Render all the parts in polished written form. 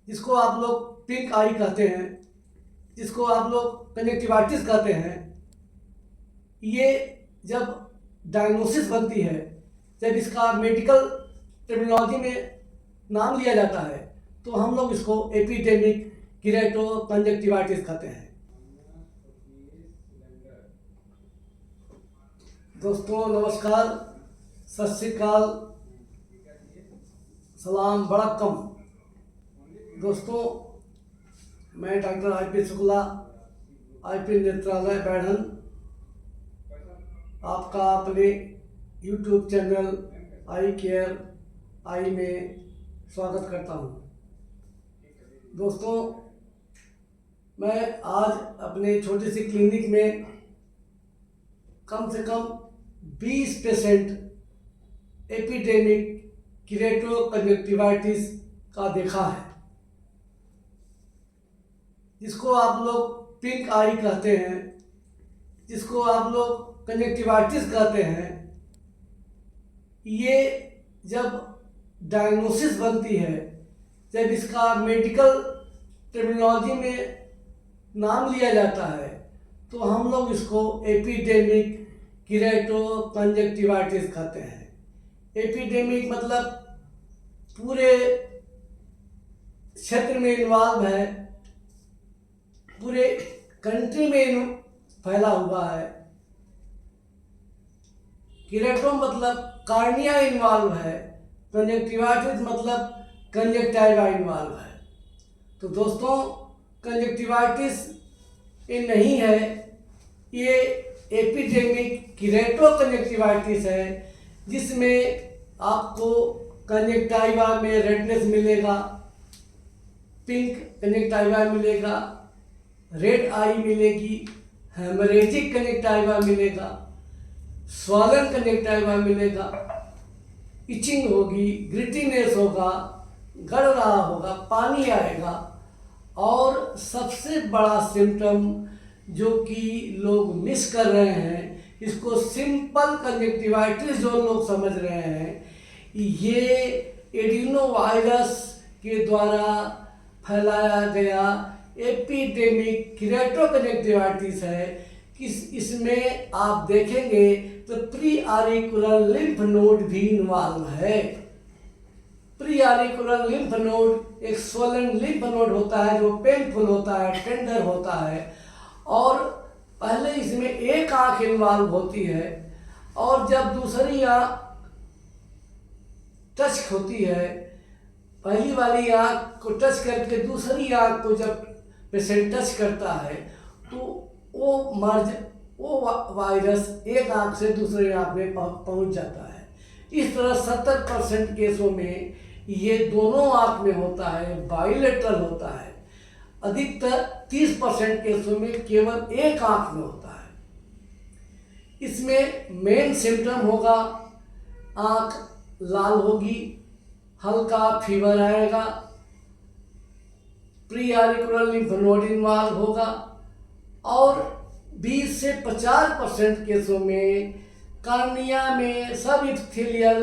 जिसको आप लोग पिंक आई कहते हैं, जिसको आप लोग कंजक्टिवाइटिस कहते हैं, ये जब डायग्नोसिस बनती है, जब इसका मेडिकल टर्मिनोलॉजी में नाम लिया जाता है, तो हम लोग इसको एपिडेमिक कीरेटोकंजक्टिवाइटिस कहते हैं। दोस्तों नमस्कार, सत श्री अकाल, सलाम वड़क्कम। दोस्तों मैं डॉक्टर IP शुक्ला, IP नेत्रालय बैढ़न, आपका अपने YouTube channel I care I में स्वागत करता हूँ। दोस्तों मैं आज अपने छोटी सी क्लिनिक में कम से कम 20 पेशेंट एपिडेमिक कीरेटोकंजक्टिवाइटिस का देखा है, जिसको आप लोग पिंक आई कहते हैं, जिसको आप लोग कंजक्टिवाइटिस कहते हैं। ये जब डायग्नोसिस बनती है, जब इसका मेडिकल टर्मिनोलॉजी में नाम लिया जाता है, तो हम लोग इसको एपिडेमिक कीरेटोकंजक्टिवाइटिस कहते हैं। एपिडेमिक मतलब पूरे क्षेत्र में इन्वॉल्व है, पूरे कंट्री में फैला हुआ है। कीरेटो मतलब कार्निया इन्वॉल्व है, कंजक्टिवाइटिस मतलब कंजक्टाइवा इन्वॉल्व है। तो दोस्तों कंजक्टिवाइटिस ये नहीं है, ये एपिडेमिक कीरेटोकंजक्टिवाइटिस है, जिसमें आपको कंजक्टाइवा में रेडनेस मिलेगा, पिंक कंजक्टाइवा मिलेगा, रेड आई मिलेगी, हेमरेजिक कंजक्टाइवा मिलेगा, स्वॉलन कंजक्टाइवा मिलेगा, इचिंग होगी, ग्रिटीनेस होगा, गड़ रहा होगा, पानी आएगा। और सबसे बड़ा सिम्टम जो कि लोग मिस कर रहे हैं, इसको सिंपल कंजक्टिवाइटिस जो लोग समझ रहे हैं, ये एडिनोवायरस के द्वारा फैलाया गया एपिडेमिक कीरेटोकंजक्टिवाइटिस है। इसमें आप देखेंगे तो प्री आरिकुलर लिम्फ नोड भी इन्वॉल्व है। प्री आरिकुलर लिम्फ नोड एक स्वोलन लिम्फ नोड होता है, जो पेनफुल होता है, टेंडर होता है, और पहले इसमें एक आंख इन्वॉल्व होती है, और जब दूसरी आंख टच होती है, पहली वाली आंख को टच करके दूसरी आंख को जब पेशेंट टच करता है, तो वो वायरस एक आंख से दूसरे आंख में पहुंच जाता है। इस तरह 70% केसों में ये दोनों आंख में होता है, बाइलेटरल होता है। अधिकतर 30% केसों में केवल एक आंख में होता है। इसमें मेन सिम्टम होगा, आंख लाल होगी, हल्का फीवर आएगा, प्री आरिकुलर लिम्फ नोड इन्वॉल्व होगा, और 20 से 50% केसों में कार्निया में सब इप्थिलियल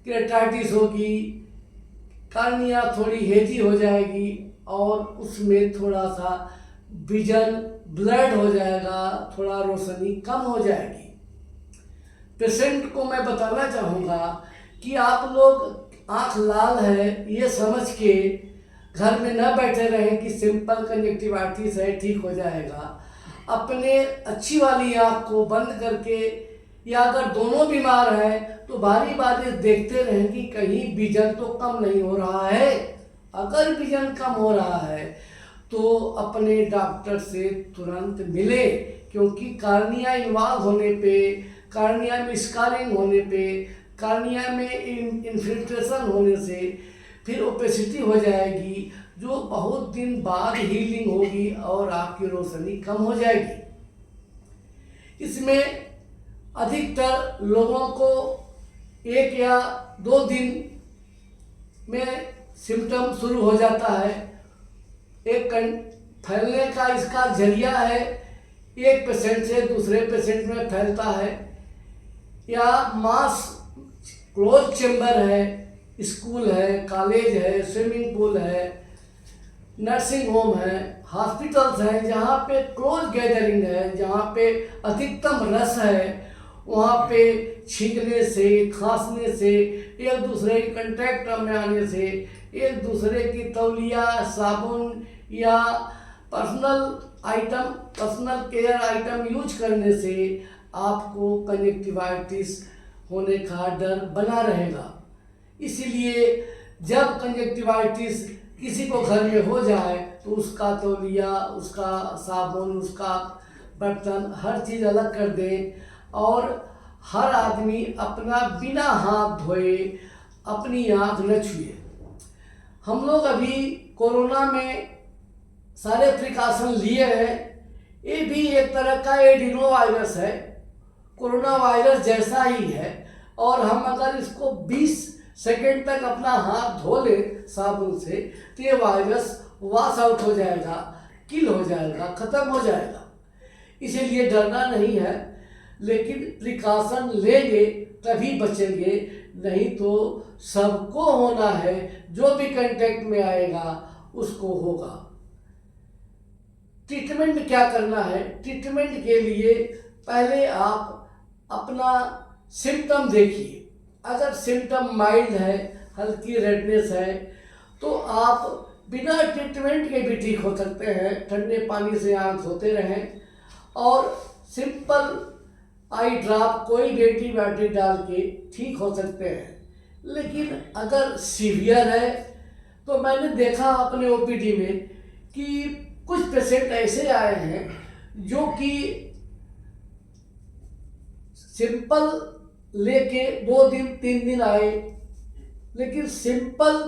केराटाइटिस होगी, कार्निया थोड़ी हेजी हो जाएगी, और उसमें थोड़ा सा विजन ब्लड हो जाएगा, थोड़ा रोशनी कम हो जाएगी। पेशेंट को मैं बताना चाहूँगा कि आप लोग आँख लाल है ये समझ के घर में न बैठे रहें कि सिंपल कंजक्टिवाइटिस है, ठीक हो जाएगा। अपने अच्छी वाली आँख को बंद करके, या अगर दोनों बीमार हैं तो बारी बारी देखते रहें कि कहीं विजन तो कम नहीं हो रहा है। अगर विजन कम हो रहा है तो अपने डॉक्टर से तुरंत मिले, क्योंकि कार्निया इन्वॉल्व होने पे, कार्निया में स्कारिंग होने पे, कार्निया में इन्फिल्ट्रेशन होने से फिर ओपेसिटी हो जाएगी, जो बहुत दिन बाद हीलिंग होगी और आपकी रोशनी कम हो जाएगी। इसमें अधिकतर लोगों को 1 या 2 दिन में सिम्टम शुरू हो जाता है। एक फैलने का इसका जरिया है, एक पेशेंट से दूसरे पेशेंट में फैलता है, या मास क्लोज चेम्बर है, स्कूल है, कॉलेज है, स्विमिंग पूल है, नर्सिंग होम है, हॉस्पिटल्स हैं जहाँ पे क्लोज गैदरिंग है, जहाँ पे अधिकतम रस है, वहाँ पे छींकने से, खांसने से, एक दूसरे के कंटेक्ट में आने से, एक दूसरे की तौलिया, साबुन या पर्सनल केयर आइटम यूज करने से आपको कंजक्टिवाइटिस होने का डर बना रहेगा। इसीलिए जब कंजक्टिवाइटिस किसी को घर में हो जाए तो उसका तौलिया, उसका साबुन, उसका बर्तन, हर चीज़ अलग कर दें और हर आदमी अपना बिना हाथ धोए अपनी आँख न छुए। हम लोग अभी कोरोना में सारे प्रिकॉशन लिए हैं। ये भी एक तरह का एडिनो वायरस है, कोरोना वायरस जैसा ही है, और हम अगर इसको 20 सेकेंड तक अपना हाथ धो ले साबुन से तो ये वायरस वॉश आउट हो जाएगा, किल हो जाएगा, ख़त्म हो जाएगा। इसीलिए डरना नहीं है, लेकिन प्रिकॉशन लेंगे तभी बचेंगे, नहीं तो सबको होना है, जो भी कांटेक्ट में आएगा उसको होगा। ट्रीटमेंट क्या करना है? ट्रीटमेंट के लिए पहले आप अपना सिम्टम देखिए। अगर सिम्टम माइल्ड है, हल्की रेडनेस है, तो आप बिना ट्रीटमेंट के भी ठीक हो सकते हैं। ठंडे पानी से आँख धोते रहें और सिंपल आई ड्रॉप कोई भी एंटीबायोटिक डाल के ठीक हो सकते हैं। लेकिन अगर सीवियर है तो मैंने देखा अपने ओपीडी में कि कुछ पेशेंट ऐसे आए हैं जो कि सिंपल लेके 2 दिन 3 दिन आए, लेकिन सिंपल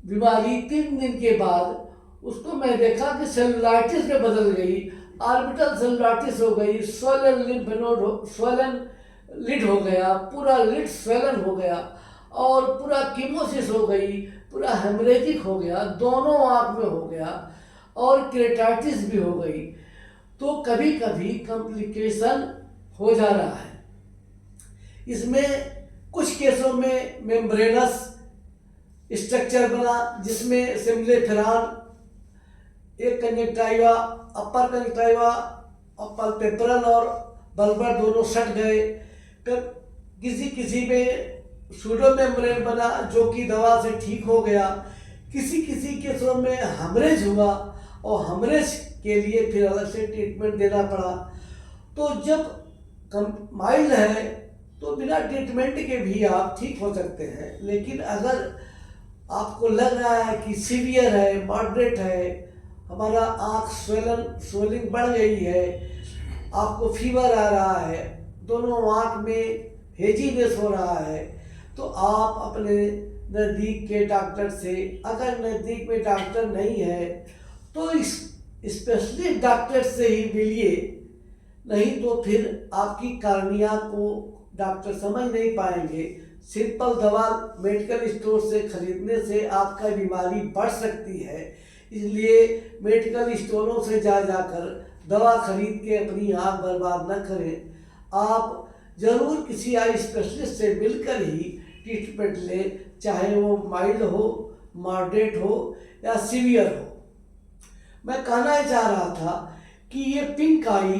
बीमारी 3 दिन के बाद उसको मैं देखा कि सेलुलाइटिस में बदल गई, ऑर्बिटल सेलुलाइटिस हो गई, swollen lymph node, swollen lid हो गया, पूरा लिड स्वेलन हो गया और पूरा कीमोसिस हो गई, पूरा हेमरेजिक हो गया, दोनों आँख में हो गया और केराटिटिस भी हो गई। तो कभी कभी कॉम्प्लिकेशन हो जा रहा है। इसमें कुछ केसों में मेम्ब्रेनस स्ट्रक्चर बना, जिसमें सिम्बलेफेरॉन, एक कंजक्टाइवा, अपर कंजक्टाइवा, अपर पेपरल और बल्बर दोनों सट गए। किसी किसी में सूडो मेम्ब्रेन बना जो कि दवा से ठीक हो गया। किसी किसी केसों में हेमरेज हुआ और हेमरेज के लिए फिर अलग से ट्रीटमेंट देना पड़ा। तो जब माइल्ड है तो बिना ट्रीटमेंट के भी आप ठीक हो सकते हैं, लेकिन अगर आपको लग रहा है कि सीवियर है, मॉडरेट है, हमारा आँख स्वेलिंग बढ़ गई है, आपको फीवर आ रहा है, दोनों आँख में हेजीनेस हो रहा है, तो आप अपने नज़दीक के डॉक्टर से, अगर नज़दीक में डॉक्टर नहीं है तो इस स्पेशलिस्ट डॉक्टर से ही मिलिए, नहीं तो फिर आपकी कार्निया को डॉक्टर समझ नहीं पाएंगे। सिंपल दवा मेडिकल स्टोर से खरीदने से आपका बीमारी बढ़ सकती है, इसलिए मेडिकल स्टोरों से जाकर दवा खरीद के अपनी आँख बर्बाद न करें। आप ज़रूर किसी आई स्पेशलिस्ट से मिलकर ही ट्रीटमेंट लें, चाहे वो माइल्ड हो, मॉडरेट हो या सीवियर हो। मैं कहना ही चाह रहा था कि ये पिंक आई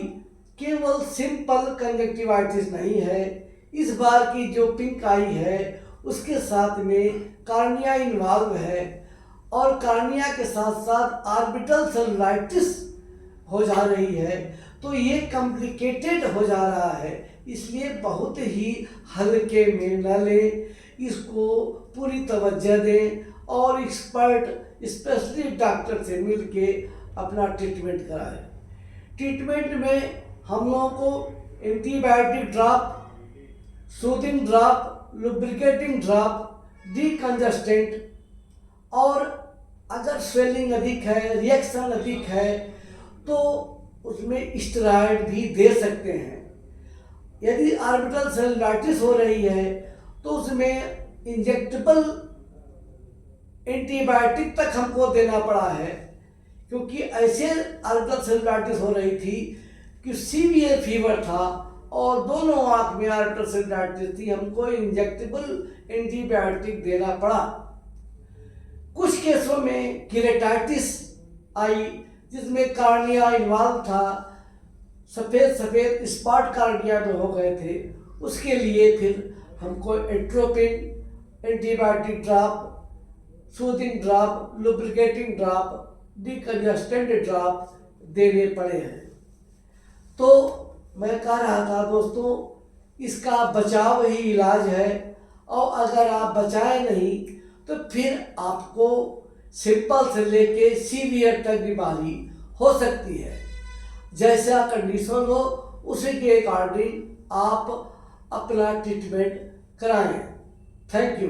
केवल सिंपल कंजक्टिवाइटिस नहीं है। इस बार की जो पिंक आई है उसके साथ में कार्निया इन्वॉल्व है और कार्निया के साथ साथ ऑर्बिटल सेलुलाइटिस हो जा रही है, तो ये कॉम्प्लिकेटेड हो जा रहा है। इसलिए बहुत ही हल्के में न लें, इसको पूरी तवज्जो दें और एक्सपर्ट स्पेशलिस्ट डॉक्टर से मिलके अपना ट्रीटमेंट कराएं। ट्रीटमेंट में हम लोगों को antibiotic drop, soothing drop, lubricating drop, decongestant, और अगर स्वेलिंग अधिक है, रिएक्शन अधिक है तो उसमें स्टेरॉइड भी दे सकते हैं। यदि ऑर्बिटल सेलुलाइटिस हो रही है तो उसमें इंजेक्टेबल एंटीबायोटिक तक हमको देना पड़ा है, क्योंकि ऐसे ऑर्बिटल सेलुलाइटिस हो रही थी कि सीवियर फीवर था और दोनों आँख में ऑर्बिटल सेलुलाइटिस थी, हमको इंजेक्टेबल एंटीबायोटिक देना पड़ा। कुछ केसों में केरेटाइटिस आई जिसमें कार्निया इन्वॉल्व था, सफ़ेद सफ़ेद स्पॉट कार्निया में हो गए थे। उसके लिए फिर हमको atropine, antibiotic drop, soothing drop, lubricating drop, decongestant drop देने पड़े हैं। तो मैं कह रहा था दोस्तों, इसका बचाव ही इलाज है, और अगर आप बचाए नहीं तो फिर आपको सिंपल से लेके सीवियर तक बीमारी हो सकती है। जैसा कंडीशन हो उसी के अकॉर्डिंग आप अपना ट्रीटमेंट कराएं। Thank you.